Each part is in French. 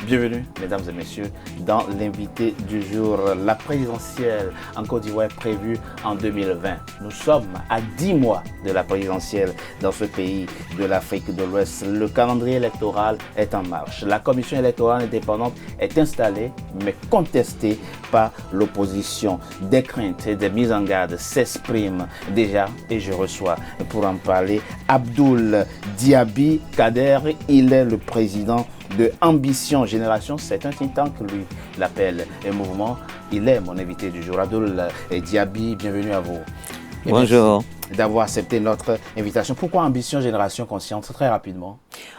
Bienvenue, mesdames et messieurs, dans l'invité du jour, la présidentielle en Côte d'Ivoire prévue en 2020. Nous sommes à 10 mois de la présidentielle dans ce pays de l'Afrique de l'Ouest. Le calendrier électoral est en marche. La commission électorale indépendante est installée, mais contestée par l'opposition. Des craintes et des mises en garde s'expriment déjà et je reçois pour en parler Abdoul Diaby Kader. Il est le président de Ambition Génération, c'est un think tank, lui l'appelle un mouvement. Il est mon invité du jour. Abdoul Diaby, bienvenue à vous. Et bonjour. D'avoir accepté notre invitation. Pourquoi Ambition Génération Consciente? Très rapidement.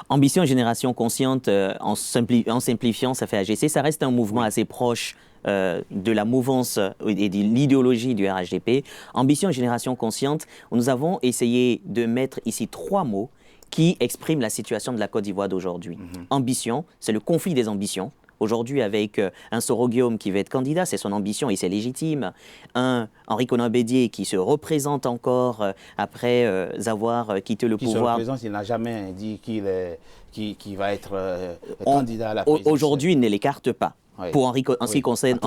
Ambition Génération Consciente, en simplifiant, ça fait AGC. Ça reste un mouvement assez proche de la mouvance et de l'idéologie du RHDP. Ambition Génération Consciente, nous avons essayé de mettre ici 3 mots qui exprime la situation de la Côte d'Ivoire d'aujourd'hui. Ambition, c'est le conflit des ambitions. Aujourd'hui, avec un Soro Guillaume qui veut être candidat, c'est son ambition et c'est légitime. Un Henri Konan Bédié qui se représente encore après avoir quitté le pouvoir. Se représente, il n'a jamais dit qu'il va être candidat à la présidence. Aujourd'hui, il ne l'écarte pas. Oui. Pour Henri, en ce qui concerne,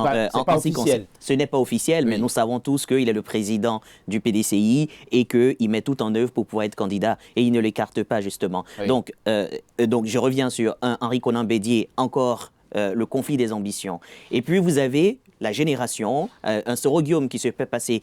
ce n'est pas officiel, mais nous savons tous qu'il est le président du PDCI et qu'il met tout en œuvre pour pouvoir être candidat et il ne l'écarte pas justement. Oui. Donc, je reviens sur Henri Konan Bédié, encore le conflit des ambitions. Et puis vous avez la génération, un Soro Guillaume qui se fait passer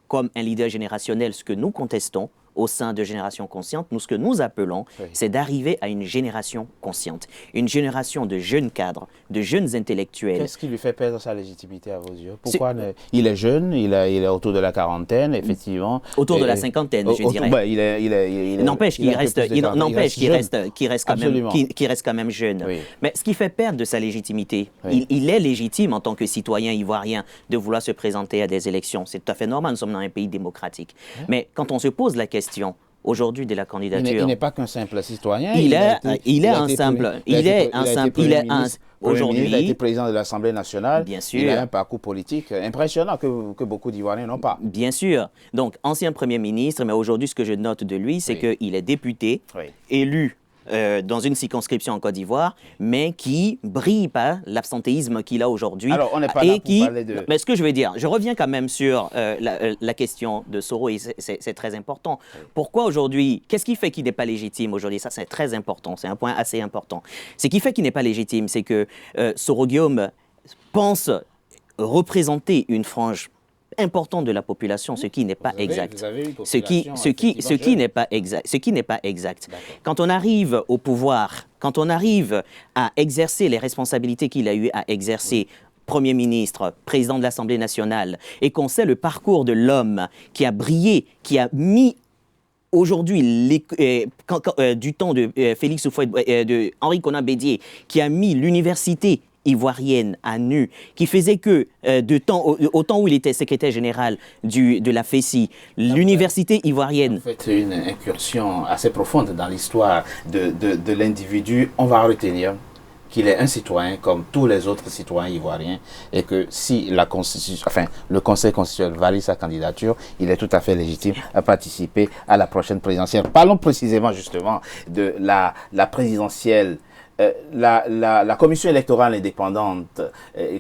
comme un leader générationnel, ce que nous contestons au sein de Génération Consciente. Nous, ce que nous appelons, c'est d'arriver à une génération consciente, une génération de jeunes cadres, de jeunes intellectuels. Qu'est-ce qui lui fait perdre sa légitimité à vos yeux? Pourquoi il est jeune, il est autour de la quarantaine, effectivement. Autour de la cinquantaine, je dirais. Bah, n'empêche qu'il reste quand même jeune. Oui. Mais ce qui fait perdre de sa légitimité, il est légitime en tant que citoyen ivoirien de vouloir se présenter à des élections. C'est tout à fait normal, nous sommes dans un pays démocratique. Mais quand on se pose la question aujourd'hui de la candidature. Il n'est pas qu'un simple citoyen. Aujourd'hui, il a été président de l'Assemblée nationale. Bien sûr. Il a un parcours politique impressionnant que beaucoup d'Ivoiriens n'ont pas. Bien sûr. Donc, ancien Premier ministre, mais aujourd'hui, ce que je note de lui, c'est qu'il est député, élu dans une circonscription en Côte d'Ivoire, mais qui brille par l'absentéisme qu'il a aujourd'hui. Alors, on n'est pas là pour parler de... Mais ce que je veux dire, je reviens quand même sur la question de Soro, et c'est très important. Pourquoi aujourd'hui, qu'est-ce qui fait qu'il n'est pas légitime aujourd'hui? Ça, c'est très important, c'est un point assez important. Ce qui fait qu'il n'est pas légitime, c'est que Soro Guillaume pense représenter une frange importante de la population, ce qui n'est pas exact. Ce qui n'est pas exact. Quand on arrive au pouvoir, quand on arrive à exercer les responsabilités qu'il a eu à exercer, Premier ministre, président de l'Assemblée nationale, et qu'on sait le parcours de l'homme qui a brillé, qui a mis aujourd'hui, du temps de Félix Houphouët, de Henri Konan Bédié, qui a mis l'université ivoirienne à nu, qui faisait que au temps où il était secrétaire général de la FESI, l'université ivoirienne... En fait, une incursion assez profonde dans l'histoire de l'individu. On va retenir qu'il est un citoyen comme tous les autres citoyens ivoiriens et que si le Conseil constitutionnel valide sa candidature, il est tout à fait légitime à participer à la prochaine présidentielle. Parlons précisément justement de la présidentielle. La commission électorale indépendante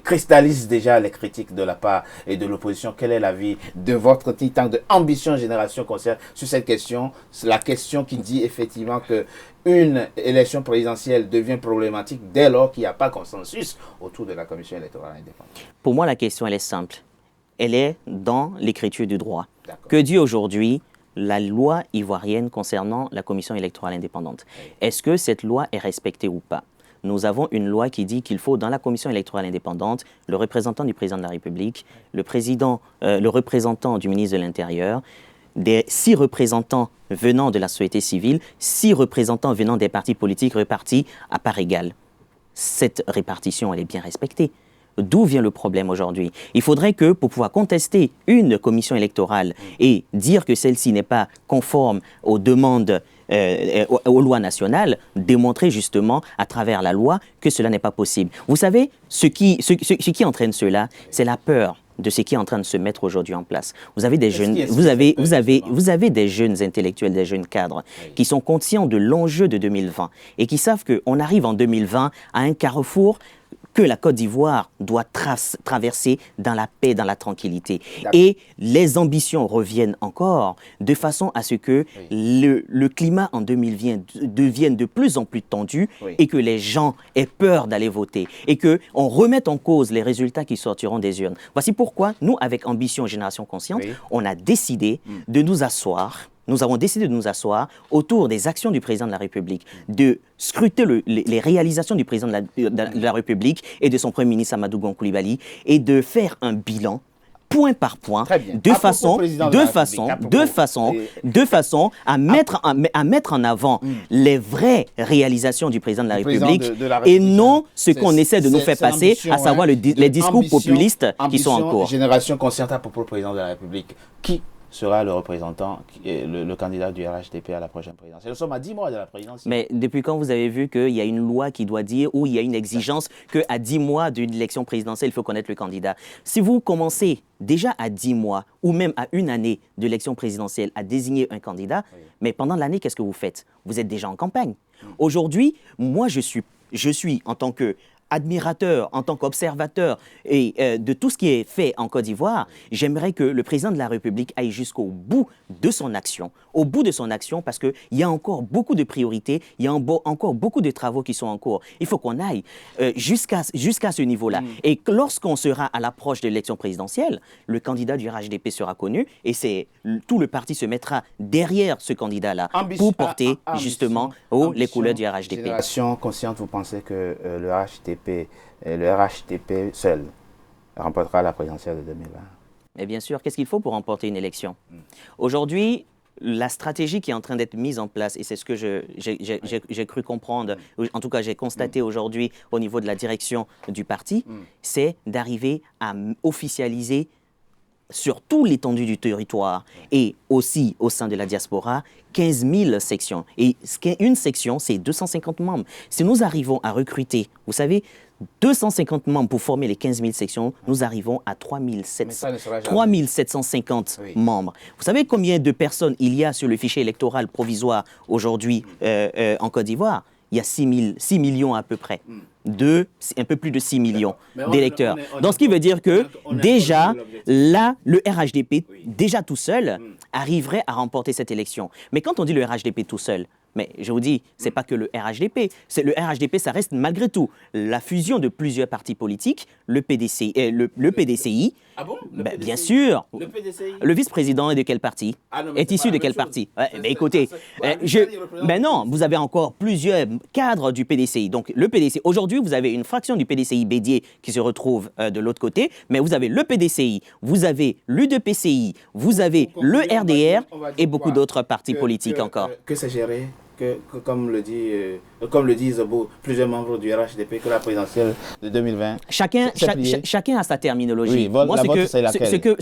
cristallise déjà les critiques de la part et de l'opposition. Quel est l'avis de votre think tank de Ambition Génération Consciente sur cette question? La question qui dit effectivement qu'une élection présidentielle devient problématique dès lors qu'il n'y a pas consensus autour de la commission électorale indépendante. Pour moi, la question, elle est simple. Elle est dans l'écriture du droit. Que dit aujourd'hui la loi ivoirienne concernant la commission électorale indépendante? Est-ce que cette loi est respectée ou pas? Nous avons une loi qui dit qu'il faut, dans la commission électorale indépendante, le représentant du président de la République, le représentant du ministre de l'Intérieur, des 6 représentants venant de la société civile, 6 représentants venant des partis politiques répartis à part égale. Cette répartition, elle est bien respectée. D'où vient le problème aujourd'hui? Il faudrait que, pour pouvoir contester une commission électorale et dire que celle-ci n'est pas conforme aux demandes, aux lois nationales, démontrer justement à travers la loi que cela n'est pas possible. Vous savez, ce qui entraîne cela, c'est la peur. de ce qui est en train de se mettre aujourd'hui en place. Vous avez des jeunes, Qu'est-ce qui vous avez des jeunes intellectuels, des jeunes cadres qui sont conscients de l'enjeu de 2020 et qui savent qu'on arrive en 2020 à un carrefour que la Côte d'Ivoire doit traverser dans la paix, dans la tranquillité. Et les ambitions reviennent encore de façon à ce que le climat en 2020 devienne de plus en plus tendu et que les gens aient peur d'aller voter et qu'on remette en cause les résultats qui sortiront des urnes. Voici pourquoi nous, avec Ambition Génération Consciente, on a décidé de nous asseoir. Nous avons décidé de nous asseoir autour des actions du président de la République, de scruter les réalisations du président de la République et de son Premier ministre Amadou Gon Coulibaly et de faire un bilan point par point, de façon à mettre en avant les vraies réalisations du président de la République et non ce qu'on essaie de nous faire passer, à savoir les discours populistes qui sont en cours. Génération Consciente à propos du président de la République. Qui sera le représentant, le candidat du RHDP à la prochaine présidentielle? Nous sommes à 10 mois de la présidentielle. Mais depuis quand vous avez vu qu'il y a une loi qui doit dire, ou il y a une exigence qu'à 10 mois d'une élection présidentielle, il faut connaître le candidat? Si vous commencez déjà à 10 mois, ou même à une année de l'élection présidentielle, à désigner un candidat, mais pendant l'année, qu'est-ce que vous faites? Vous êtes déjà en campagne. Aujourd'hui, moi, je suis en tant que admirateur, en tant qu'observateur et de tout ce qui est fait en Côte d'Ivoire, j'aimerais que le président de la République aille jusqu'au bout de son action. Au bout de son action, parce qu'il y a encore beaucoup de priorités, il y a encore beaucoup de travaux qui sont en cours. Il faut qu'on aille jusqu'à ce niveau-là. Et lorsqu'on sera à l'approche de l'élection présidentielle, le candidat du RHDP sera connu et tout le parti se mettra derrière ce candidat-là pour porter justement les couleurs du RHDP. Génération Consciente, vous pensez que le RHDP seul remportera la présidentielle de 2020? Mais bien sûr, qu'est-ce qu'il faut pour remporter une élection? Aujourd'hui, la stratégie qui est en train d'être mise en place, et c'est ce que j'ai cru comprendre, en tout cas j'ai constaté aujourd'hui au niveau de la direction du parti, c'est d'arriver à officialiser sur toute l'étendue du territoire et aussi au sein de la diaspora, 15 000 sections. Et une section, c'est 250 membres. Si nous arrivons à recruter, vous savez, 250 membres pour former les 15 000 sections, nous arrivons à 3 750 membres. Vous savez combien de personnes il y a sur le fichier électoral provisoire aujourd'hui en Côte d'Ivoire? Il y a 6 millions à peu près. Un peu plus de 6 millions d'électeurs. Donc, ce qui veut dire que déjà, là, le RHDP, déjà tout seul, arriverait à remporter cette élection. Mais quand on dit le RHDP tout seul, mais je vous dis, ce n'est pas que le RHDP. Le RHDP, ça reste malgré tout la fusion de plusieurs partis politiques, le PDCI. Ah bon? Bien sûr. Le PDCI. Le vice-président est de quel parti? Est issu de quel parti? Écoutez, non, vous avez encore plusieurs cadres du PDCI. Donc, le PDCI, aujourd'hui, vous avez une fraction du PDCI Bédier qui se retrouve de l'autre côté, mais vous avez le PDCI, vous avez l'UDPCI, vous avez le RDR et beaucoup d'autres partis politiques encore. Que c'est géré? Comme le disent plusieurs membres du RHDP, que la présidentielle de 2020... Chacun a sa terminologie. Oui, moi, c'est laquelle?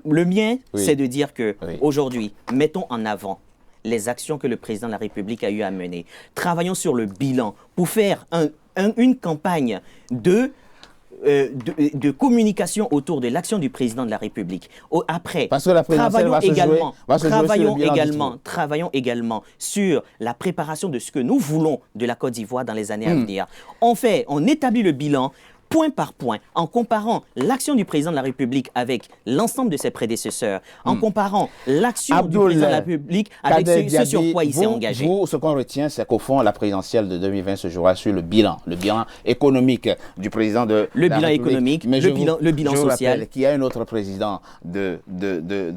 Le mien, c'est de dire que aujourd'hui, mettons en avant les actions que le président de la République a eu à mener. Travaillons sur le bilan pour faire une campagne de communication autour de l'action du président de la République. Après, parce que la travaillons également sur la préparation de ce que nous voulons de la Côte d'Ivoire dans les années à venir. On établit le bilan point par point, en comparant l'action du président de la République avec l'ensemble de ses prédécesseurs, en comparant l'action du président de la République avec ce sur quoi il s'est engagé. Ce qu'on retient, c'est qu'au fond, la présidentielle de 2020 se jouera sur le bilan économique du président de la République. Le bilan social. Je rappelle qu'il y a un autre président de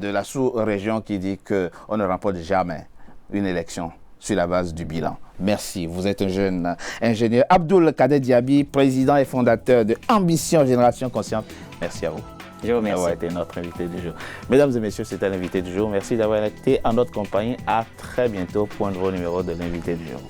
la sous-région qui dit qu'on ne remporte jamais une élection sur la base du bilan. Merci. Vous êtes un jeune ingénieur. Abdoul Kader Diaby, président et fondateur de Ambition Génération Consciente. Merci à vous. Je vous remercie. D'avoir été notre invité du jour. Mesdames et messieurs, c'était l'invité du jour. Merci d'avoir été en notre compagnie. À très bientôt pour un nouveau numéro de l'invité du jour.